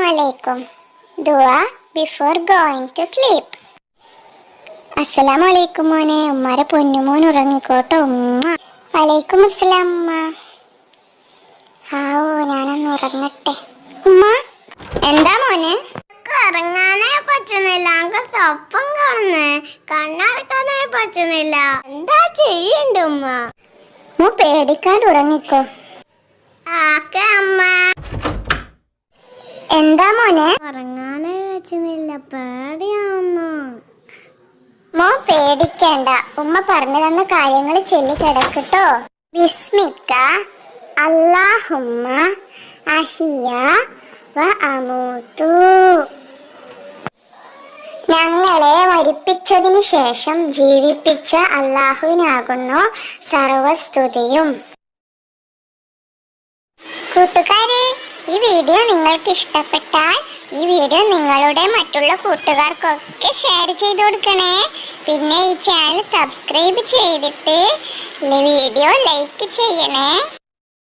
Assalamualaikum. Dua before going to sleep. Assalamualaikum മോനെ. ഉമ്മാരെ പൊന്നുമോൻ ഉറങ്ങിക്കോട്ടോ. ഉമ്മ. വലൈക്കും അസ്സലാം ഉമ്മ. ഞാനൊന്ന് ഉറങ്ങട്ടെ. ഉമ്മ എന്താ മോനെ? ഇറങ്ങാനേ പറ്റുന്നില്ല. സ്വപ്നം കാണുന്നേ, കണ്ണടക്കാനേ പറ്റുന്നില്ല. എന്താ ചെയ്യണ്ട ഉമ്മ? പേടിക്കാണ്ട് ഉറങ്ങിക്കോ. അമ്മ. എന്താ മോനെ? ഉറങ്ങാനേ പറ്റുന്നില്ല, പേടിയാവുന്നു. പേടിക്കണ്ട, ഉമ്മ പറഞ്ഞു തന്ന കാര്യങ്ങൾ ചൊല്ലി കിടക്കട്ടോ. ബിസ്മിക അല്ലാഹുമ്മ അഹിയ വ അമൂതു. ഞങ്ങളെ മരിപ്പിച്ചതിന് ശേഷം ജീവിപ്പിച്ച അല്ലാഹുവിനാകുന്നു സർവസ്തുതിയും. കൂട്ടുകാരെ, ഈ വീഡിയോ നിങ്ങൾക്ക് ഇഷ്ടപ്പെട്ടാൽ ഈ വീഡിയോ നിങ്ങളുടെ മറ്റുള്ള കൂട്ടുകാർക്കൊക്കെ ഷെയർ ചെയ്ത് കൊടുക്കണേ. പിന്നെ ഈ ചാനൽ സബ്സ്ക്രൈബ് ചെയ്തിട്ട് വീഡിയോ ലൈക്ക് ചെയ്യണേ.